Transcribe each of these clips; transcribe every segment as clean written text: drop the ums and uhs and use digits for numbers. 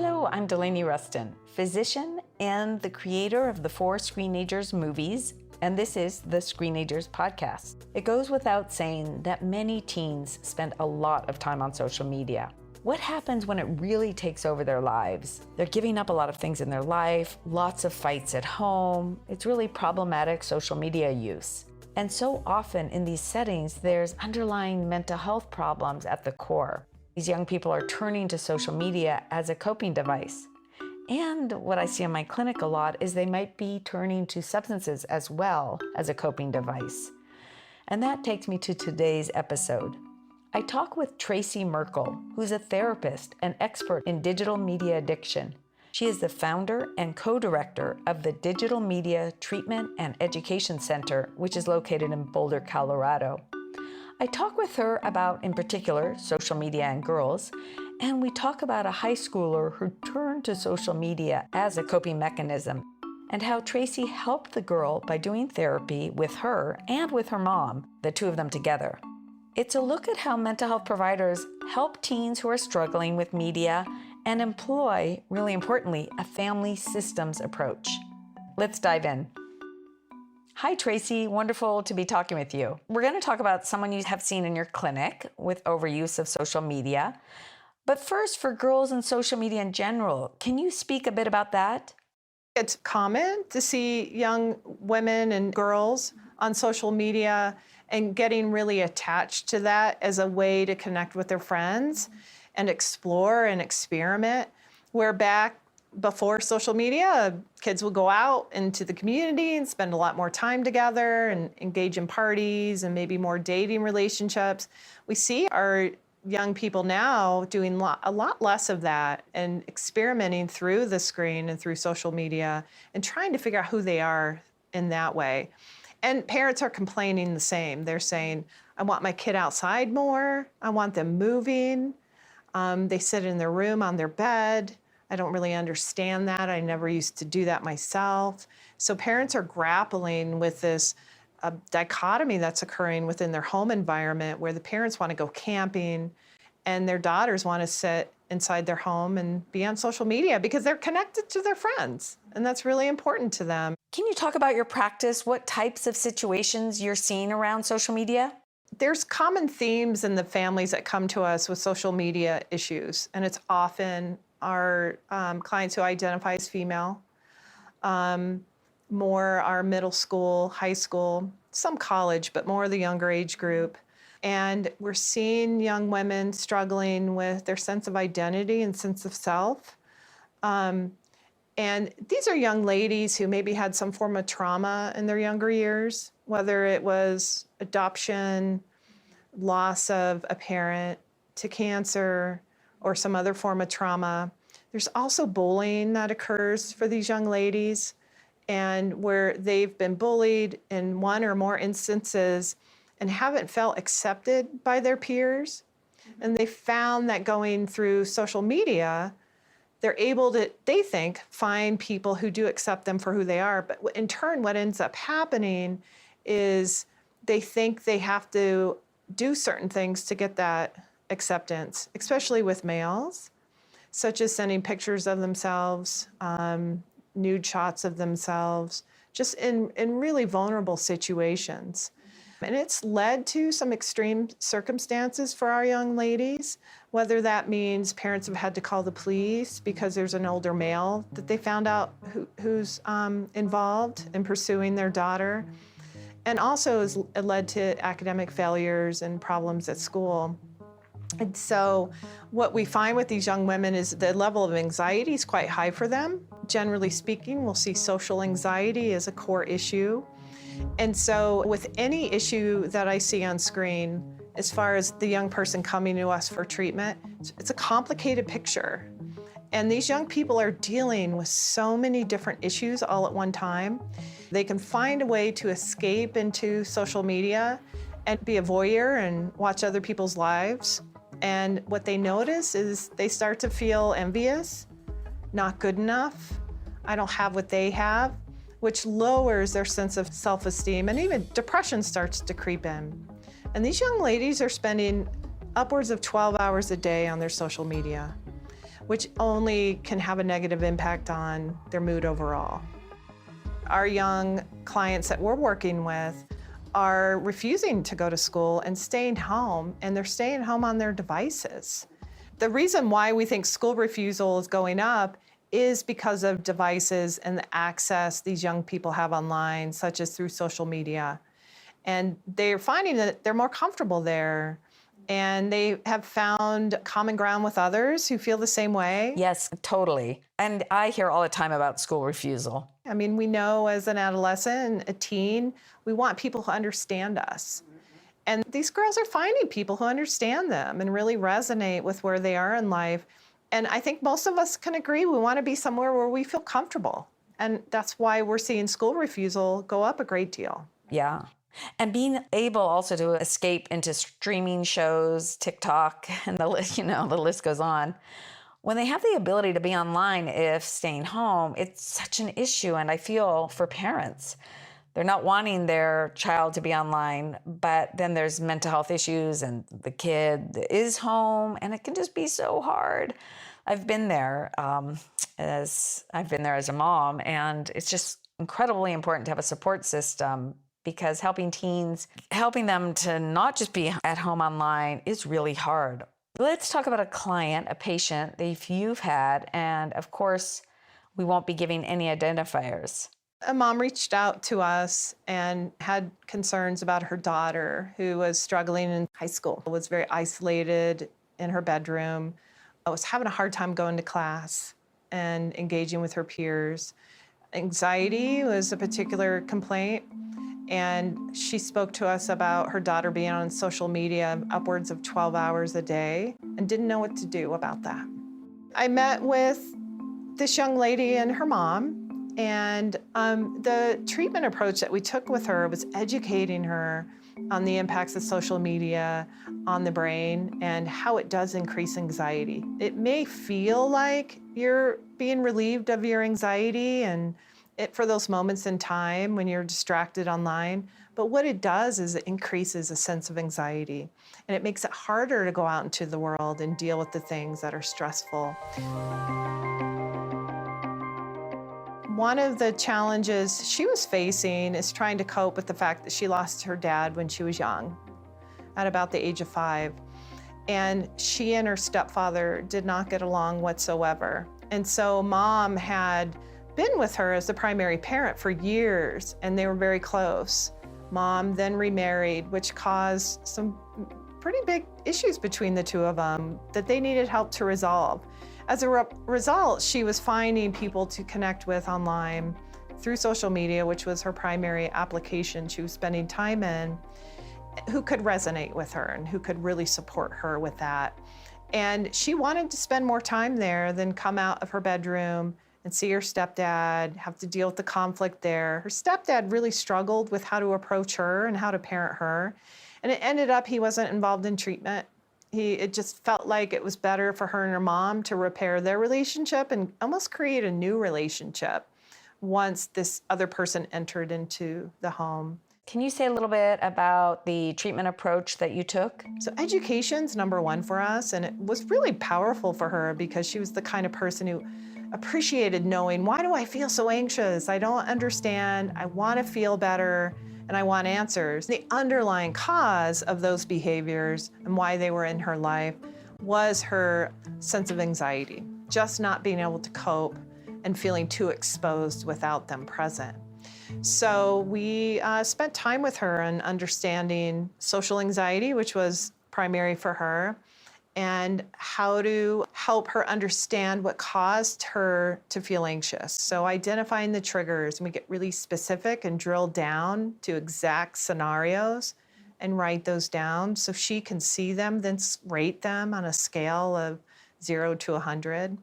Hello, I'm Delaney Rustin, physician and the creator of the 4 Screenagers movies, and this is the Screenagers podcast. It goes without saying that many teens spend a lot of time on social media. What happens when it really takes over their lives? They're giving up a lot of things in their life, lots of fights at home. It's really problematic social media use. And so often in these settings, there's underlying mental health problems at the core. These young people are turning to social media as a coping device. And what I see in my clinic a lot is they might be turning to substances as well as a coping device. And that takes me to today's episode. I talk with Tracy Markle, who's a therapist and expert in digital media addiction. She is the founder and co-director of the Digital Media Treatment and Education Center, which is located in Boulder, Colorado. I talk with her about, in particular, social media and girls, and we talk about a high schooler who turned to social media as a coping mechanism, and how Tracy helped the girl by doing therapy with her and with her mom, the two of them together. It's a look at how mental health providers help teens who are struggling with media and employ, really importantly, a family systems approach. Let's dive in. Hi, Tracy. Wonderful to be talking with you. We're going to talk about someone you have seen in your clinic with overuse of social media. But first, for girls and social media in general, can you speak a bit about that? It's common to see young women and girls on social media and getting really attached to that as a way to connect with their friends and explore and experiment. Where back before social media, kids would go out into the community and spend a lot more time together and engage in parties and maybe more dating relationships. We see our young people now doing a lot less of that and experimenting through the screen and through social media and trying to figure out who they are in that way. And parents are complaining the same. They're saying, I want my kid outside more. I want them moving. They sit in their room on their bed. I don't really understand that. I never used to do that myself. So parents are grappling with this dichotomy that's occurring within their home environment where the parents want to go camping and their daughters want to sit inside their home and be on social media because they're connected to their friends. And that's really important to them. Can you talk about your practice? What types of situations you're seeing around social media? There's common themes in the families that come to us with social media issues, and it's often our clients who identify as female, more our middle school, high school, some college, but more the younger age group. And we're seeing young women struggling with their sense of identity and sense of self. And these are young ladies who maybe had some form of trauma in their younger years, whether it was adoption, loss of a parent to cancer, or some other form of trauma. There's also bullying that occurs for these young ladies, and where they've been bullied in one or more instances and haven't felt accepted by their peers. And they found that going through social media, they're able to, they think, find people who do accept them for who they are. But in turn, what ends up happening is they think they have to do certain things to get that acceptance, especially with males, such as sending pictures of themselves, nude shots of themselves, just in really vulnerable situations. And it's led to some extreme circumstances for our young ladies, whether that means parents have had to call the police because there's an older male that they found out who's involved in pursuing their daughter, and also has led to academic failures and problems at school. And so what we find with these young women is the level of anxiety is quite high for them. Generally speaking, we'll see social anxiety as a core issue. And so with any issue that I see on screen, as far as the young person coming to us for treatment, it's a complicated picture. And these young people are dealing with so many different issues all at one time. They can find a way to escape into social media and be a voyeur and watch other people's lives. And what they notice is they start to feel envious, not good enough, I don't have what they have, which lowers their sense of self-esteem, and even depression starts to creep in. And these young ladies are spending upwards of 12 hours a day on their social media. which only can have a negative impact on their mood overall. Our young clients that we're working with are refusing to go to school and staying home, and they're staying home on their devices. The reason why we think school refusal is going up is because of devices and the access these young people have online, such as through social media. And they're finding that they're more comfortable there, and they have found common ground with others who feel the same way. Yes, totally. And I hear all the time about school refusal. I mean, we know as an adolescent, a teen, we want people who understand us. And these girls are finding people who understand them and really resonate with where they are in life. And I think most of us can agree we want to be somewhere where we feel comfortable. And that's why we're seeing school refusal go up a great deal. Yeah. And being able also to escape into streaming shows, TikTok, and the list goes on. When they have the ability to be online, if staying home, it's such an issue. And I feel for parents. They're not wanting their child to be online, but then there's mental health issues and the kid is home, and it can just be so hard. I've been there as a mom, and it's just incredibly important to have a support system, because helping them to not just be at home online is really hard. Let's talk about a client, a patient that you've had, and of course, we won't be giving any identifiers. A mom reached out to us and had concerns about her daughter, who was struggling in high school, was very isolated in her bedroom, was having a hard time going to class and engaging with her peers. Anxiety was a particular complaint, and she spoke to us about her daughter being on social media upwards of 12 hours a day and didn't know what to do about that. I met with this young lady and her mom, and the treatment approach that we took with her was educating her on the impacts of social media on the brain and how it does increase anxiety. It may feel like you're being relieved of your anxiety and for those moments in time when you're distracted online, but what it does is it increases a sense of anxiety, and it makes it harder to go out into the world and deal with the things that are stressful. One of the challenges she was facing is trying to cope with the fact that she lost her dad when she was young, at about the age of 5. And she and her stepfather did not get along whatsoever. And so mom had been with her as the primary parent for years, and they were very close. Mom then remarried, which caused some pretty big issues between the two of them that they needed help to resolve. As a result, she was finding people to connect with online through social media, which was her primary application she was spending time in, who could resonate with her and who could really support her with that. And she wanted to spend more time there than come out of her bedroom and see her stepdad, have to deal with the conflict there. Her stepdad really struggled with how to approach her and how to parent her. And it ended up he wasn't involved in treatment. It just felt like it was better for her and her mom to repair their relationship and almost create a new relationship once this other person entered into the home. Can you say a little bit about the treatment approach that you took? So education's number one for us, and it was really powerful for her because she was the kind of person who appreciated knowing, why do I feel so anxious? I don't understand. I want to feel better. And I want answers. The underlying cause of those behaviors and why they were in her life was her sense of anxiety, just not being able to cope and feeling too exposed without them present. So we spent time with her on understanding social anxiety, which was primary for her, and how to help her understand what caused her to feel anxious. So identifying the triggers, and we get really specific and drill down to exact scenarios and write those down so she can see them, then rate them on a scale of 0 to 100.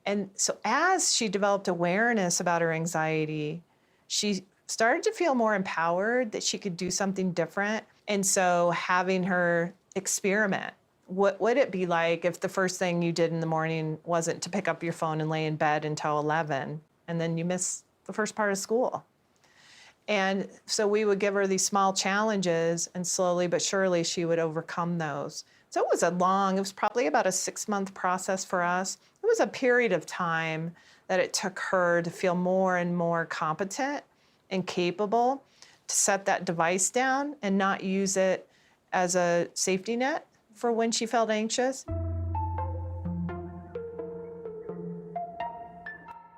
And so as she developed awareness about her anxiety, she started to feel more empowered that she could do something different. And so having her experiment. What would it be like if the first thing you did in the morning wasn't to pick up your phone and lay in bed until 11, and then you miss the first part of school? And so we would give her these small challenges, and slowly but surely she would overcome those. So it was probably about a 6-month process for us. It was a period of time that it took her to feel more and more competent and capable to set that device down and not use it as a safety net for when she felt anxious.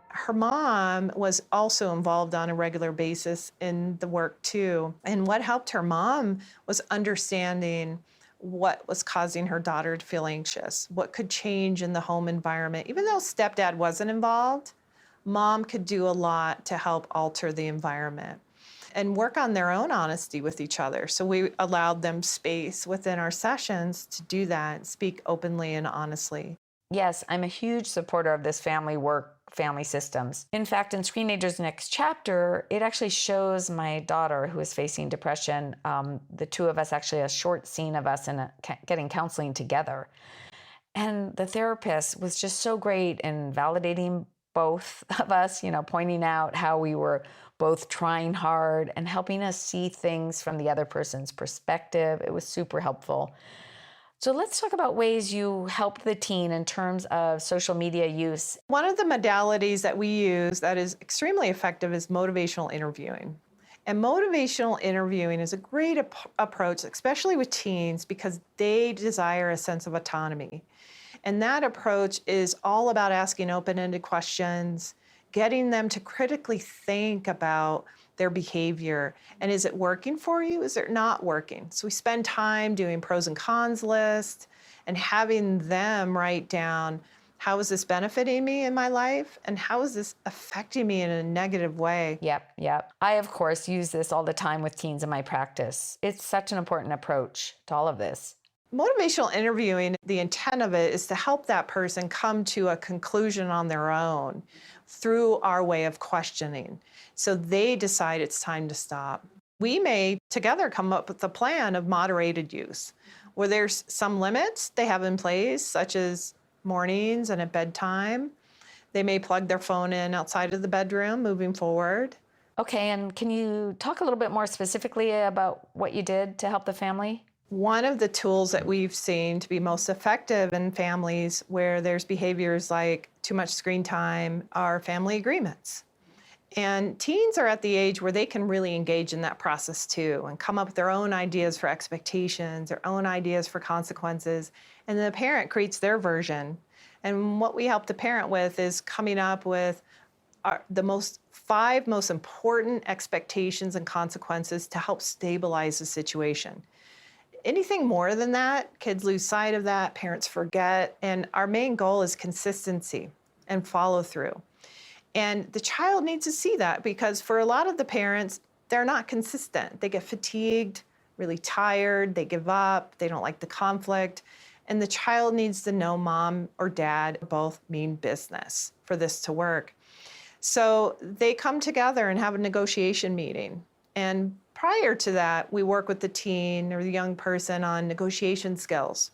Her mom was also involved on a regular basis in the work too. And what helped her mom was understanding what was causing her daughter to feel anxious, what could change in the home environment. Even though stepdad wasn't involved, mom could do a lot to help alter the environment and work on their own honesty with each other. So we allowed them space within our sessions to do that and speak openly and honestly. Yes, I'm a huge supporter of this family work, family systems. In fact, in Screenagers' next chapter, it actually shows my daughter who is facing depression, the two of us, actually a short scene of us getting counseling together. And the therapist was just so great in validating both of us, pointing out how we were both trying hard and helping us see things from the other person's perspective. It was super helpful. So let's talk about ways you helped the teen in terms of social media use. One of the modalities that we use that is extremely effective is motivational interviewing. And motivational interviewing is a great approach, especially with teens, because they desire a sense of autonomy. And that approach is all about asking open-ended questions, getting them to critically think about their behavior. And is it working for you? Is it not working? So we spend time doing pros and cons lists and having them write down, how is this benefiting me in my life? And how is this affecting me in a negative way? Yep. I, of course, use this all the time with teens in my practice. It's such an important approach to all of this. Motivational interviewing, the intent of it is to help that person come to a conclusion on their own through our way of questioning. So they decide it's time to stop. We may together come up with a plan of moderated use, where there's some limits they have in place, such as mornings and at bedtime. They may plug their phone in outside of the bedroom moving forward. Okay, and can you talk a little bit more specifically about what you did to help the family? One of the tools that we've seen to be most effective in families where there's behaviors like too much screen time are family agreements. And teens are at the age where they can really engage in that process too and come up with their own ideas for expectations, their own ideas for consequences, and the parent creates their version. And what we help the parent with is coming up with the five most important expectations and consequences to help stabilize the situation. Anything more than that, kids lose sight of that, parents forget, and our main goal is consistency and follow through. And the child needs to see that because for a lot of the parents, they're not consistent. They get fatigued, really tired, they give up, they don't like the conflict, and the child needs to know mom or dad both mean business for this to work. So they come together and have a negotiation meeting. And prior to that, we work with the teen or the young person on negotiation skills.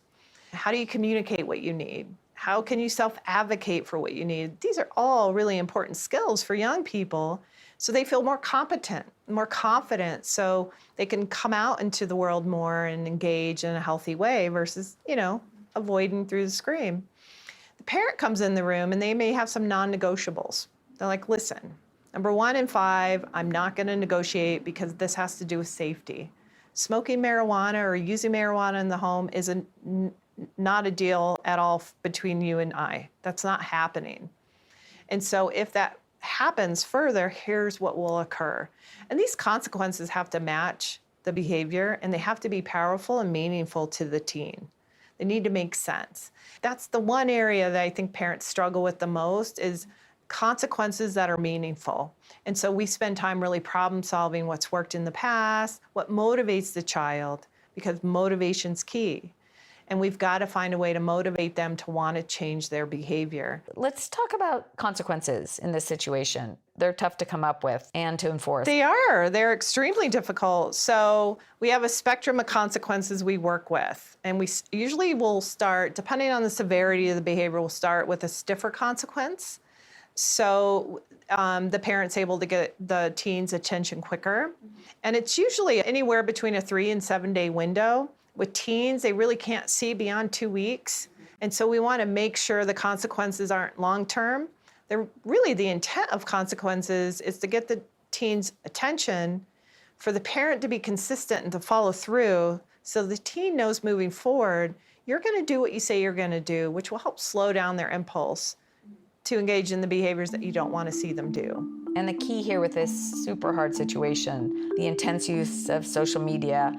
How do you communicate what you need? How can you self-advocate for what you need? These are all really important skills for young people so they feel more competent, more confident, so they can come out into the world more and engage in a healthy way versus, avoiding through the screen. The parent comes in the room and they may have some non-negotiables. They're like, listen, number 1 and 5, I'm not going to negotiate because this has to do with safety. Smoking marijuana or using marijuana in the home is not a deal at all between you and I. That's not happening. And so if that happens further, here's what will occur. And these consequences have to match the behavior and they have to be powerful and meaningful to the teen. They need to make sense. That's the one area that I think parents struggle with the most is consequences that are meaningful. And so we spend time really problem solving what's worked in the past, what motivates the child, because motivation's key. And we've got to find a way to motivate them to want to change their behavior. Let's talk about consequences in this situation. They're tough to come up with and to enforce. They are. They're extremely difficult. So we have a spectrum of consequences we work with. And we usually will start, depending on the severity of the behavior, we'll start with a stiffer consequence. So the parent's able to get the teen's attention quicker. And it's usually anywhere between a 3 and 7 day window. With teens, they really can't see beyond 2 weeks. And so we want to make sure the consequences aren't long-term. Really, the intent of consequences is to get the teen's attention, for the parent to be consistent and to follow through, so the teen knows moving forward, you're going to do what you say you're going to do, which will help slow down their impulse to engage in the behaviors that you don't want to see them do. And the key here with this super hard situation, the intense use of social media,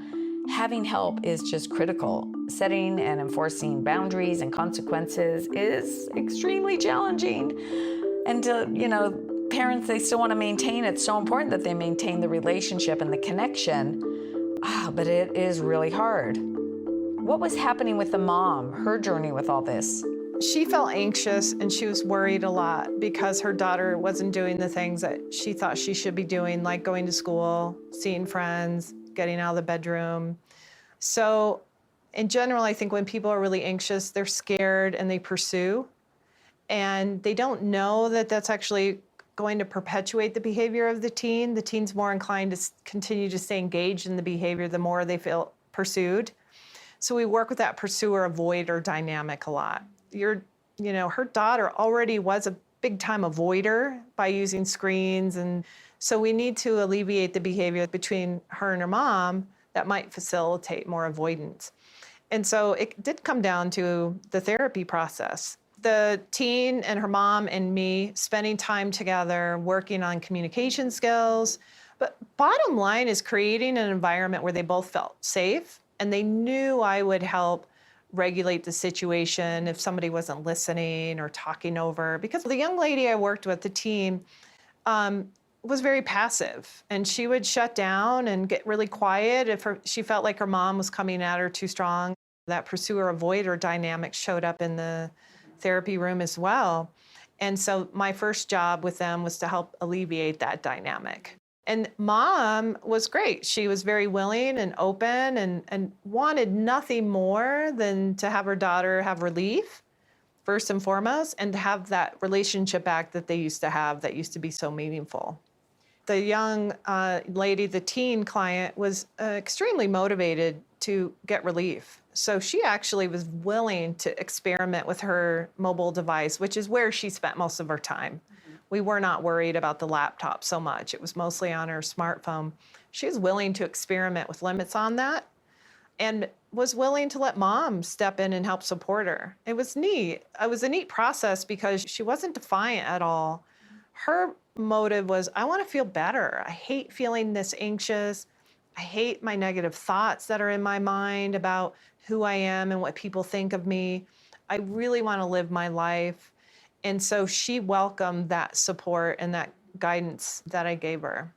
having help is just critical. Setting and enforcing boundaries and consequences is extremely challenging. And parents, they still want to maintain, it's so important that they maintain the relationship and the connection. But it is really hard. What was happening with the mom, her journey with all this? She felt anxious and she was worried a lot because her daughter wasn't doing the things that she thought she should be doing, like going to school, seeing friends, getting out of the bedroom. So in general, I think when people are really anxious, they're scared and they pursue. And they don't know that that's actually going to perpetuate the behavior of the teen. The teen's more inclined to continue to stay engaged in the behavior the more they feel pursued. So we work with that pursuer-avoider dynamic a lot. Her daughter already was a big-time avoider by using screens, and so we need to alleviate the behavior between her and her mom that might facilitate more avoidance. And so it did come down to the therapy process. The teen and her mom and me spending time together, working on communication skills. But bottom line is creating an environment where they both felt safe and they knew I would help regulate the situation if somebody wasn't listening or talking over. Because the young lady I worked with, the teen, was very passive, and she would shut down and get really quiet if she felt like her mom was coming at her too strong. That pursuer-avoider dynamic showed up in the therapy room as well. And so my first job with them was to help alleviate that dynamic. And mom was great. She was very willing and open and wanted nothing more than to have her daughter have relief, first and foremost, and to have that relationship back that they used to have that used to be so meaningful. The young lady, the teen client, was extremely motivated to get relief. So she actually was willing to experiment with her mobile device, which is where she spent most of her time. We were not worried about the laptop so much. It was mostly on her smartphone. She was willing to experiment with limits on that and was willing to let mom step in and help support her. It was neat. It was a neat process because she wasn't defiant at all. Her motive was, I want to feel better. I hate feeling this anxious. I hate my negative thoughts that are in my mind about who I am and what people think of me. I really want to live my life. And so she welcomed that support and that guidance that I gave her.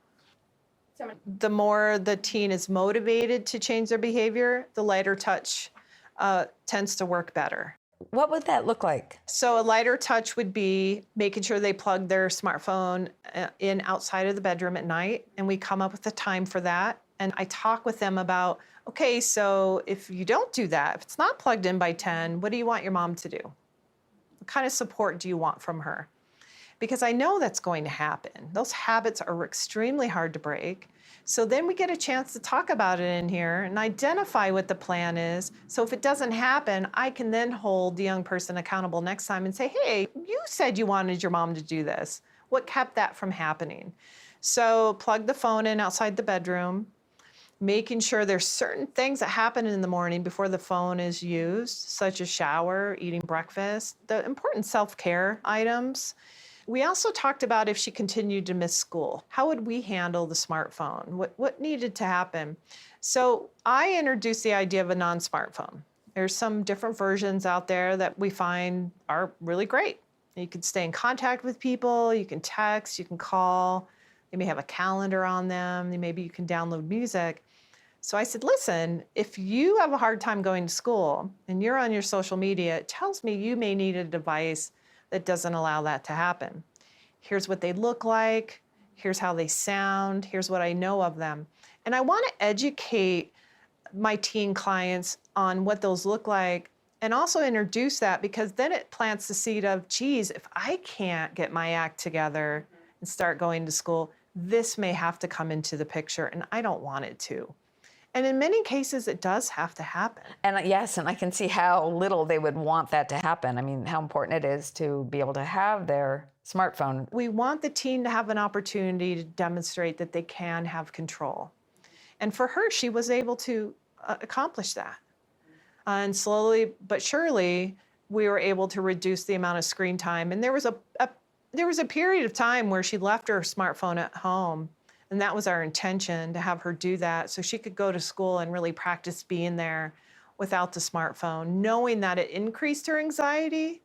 The more the teen is motivated to change their behavior, the lighter touch tends to work better. What would that look like? So a lighter touch would be making sure they plug their smartphone in outside of the bedroom at night, and we come up with a time for that. And I talk with them about, okay, so if you don't do that, if it's not plugged in by 10, what do you want your mom to do? What kind of support do you want from her? Because I know that's going to happen. Those habits are extremely hard to break. So then we get a chance to talk about it in here and identify what the plan is. So if it doesn't happen, I can then hold the young person accountable next time and say, hey, you said you wanted your mom to do this. What kept that from happening? So plug the phone in outside the bedroom, making sure there's certain things that happen in the morning before the phone is used, such as shower, eating breakfast, the important self-care items. We also talked about if she continued to miss school, how would we handle the smartphone? What needed to happen? So I introduced the idea of a non-smartphone. There's some different versions out there that we find are really great. You can stay in contact with people, you can text, you can call, they may have a calendar on them, maybe you can download music. So I said, listen, if you have a hard time going to school and you're on your social media, it tells me you may need a device that doesn't allow that to happen. Here's what they look like. Here's how they sound. Here's what I know of them. And I want to educate my teen clients on what those look like and also introduce that, because then it plants the seed of, geez, if I can't get my act together and start going to school, this may have to come into the picture, and I don't want it to. And in many cases, it does have to happen. And yes, and I can see how little they would want that to happen. I mean, how important it is to be able to have their smartphone. We want the teen to have an opportunity to demonstrate that they can have control. And for her, she was able to accomplish that. And slowly but surely, we were able to reduce the amount of screen time. And there was a period of time where she left her smartphone at home. And that was our intention, to have her do that so she could go to school and really practice being there without the smartphone, knowing that it increased her anxiety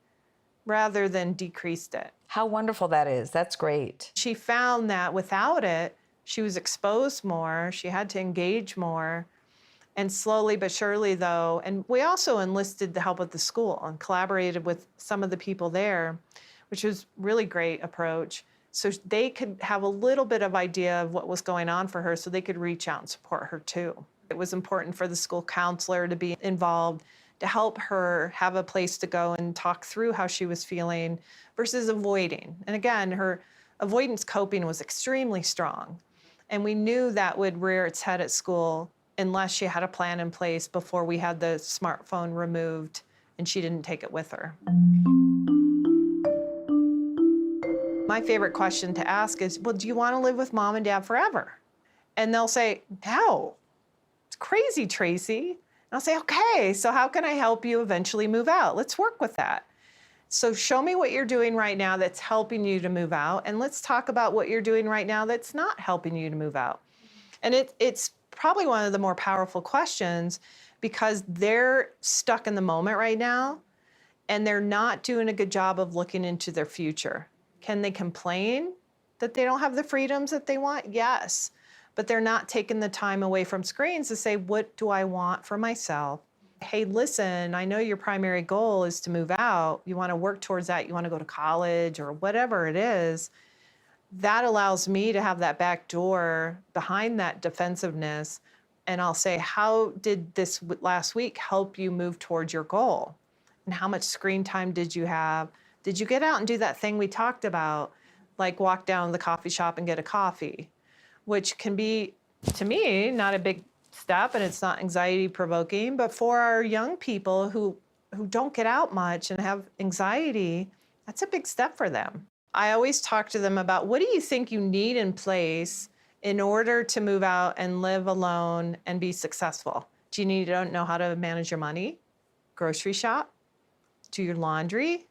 rather than decreased it. How wonderful that is. That's great. She found that without it, she was exposed more, she had to engage more. And slowly but surely, though, and we also enlisted the help of the school and collaborated with some of the people there, which was really great approach. So they could have a little bit of idea of what was going on for her, so they could reach out and support her too. It was important for the school counselor to be involved, to help her have a place to go and talk through how she was feeling versus avoiding. And again, her avoidance coping was extremely strong. And we knew that would rear its head at school unless she had a plan in place before we had the smartphone removed and she didn't take it with her. My favorite question to ask is, well, do you want to live with mom and dad forever? And they'll say, no, it's crazy, Tracy. And I'll say, okay, so how can I help you eventually move out? Let's work with that. So show me what you're doing right now that's helping you to move out, and let's talk about what you're doing right now that's not helping you to move out. And it's probably one of the more powerful questions because they're stuck in the moment right now, and they're not doing a good job of looking into their future. Can they complain that they don't have the freedoms that they want? Yes. But they're not taking the time away from screens to say, what do I want for myself? Hey, listen, I know your primary goal is to move out. You want to work towards that. You want to go to college or whatever it is. That allows me to have that back door behind that defensiveness. And I'll say, how did this last week help you move towards your goal? And how much screen time did you have? Did you get out and do that thing we talked about, like walk down to the coffee shop and get a coffee, which can be, to me, not a big step and it's not anxiety provoking, but for our young people who don't get out much and have anxiety, that's a big step for them. I always talk to them about, what do you think you need in place in order to move out and live alone and be successful? Do you need to know how to manage your money, grocery shop, do your laundry?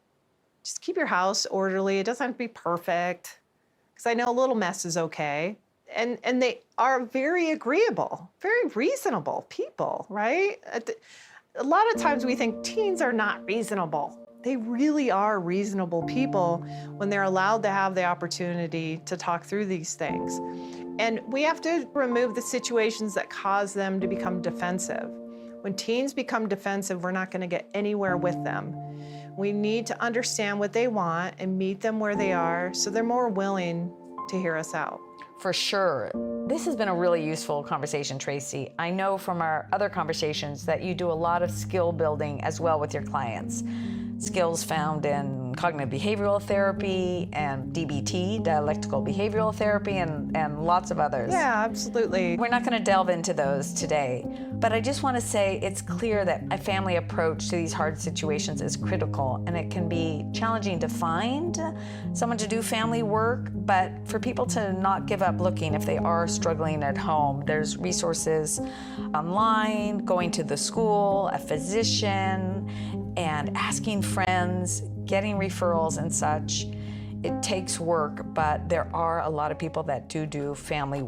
Just keep your house orderly. It doesn't have to be perfect, because I know a little mess is okay. And they are very agreeable, very reasonable people, right? A lot of times we think teens are not reasonable. They really are reasonable people when they're allowed to have the opportunity to talk through these things. And we have to remove the situations that cause them to become defensive. When teens become defensive, we're not going to get anywhere with them. We need to understand what they want and meet them where they are so they're more willing to hear us out. For sure. This has been a really useful conversation, Tracy. I know from our other conversations that you do a lot of skill building as well with your clients. Skills found in cognitive behavioral therapy and DBT, dialectical behavioral therapy, and lots of others. Yeah, absolutely. We're not going to delve into those today, but I just want to say it's clear that a family approach to these hard situations is critical, and it can be challenging to find someone to do family work, but for people to not give up looking if they are struggling at home. There's resources online, going to the school, a physician, and asking friends, getting referrals and such. It takes work, but there are a lot of people that do family work.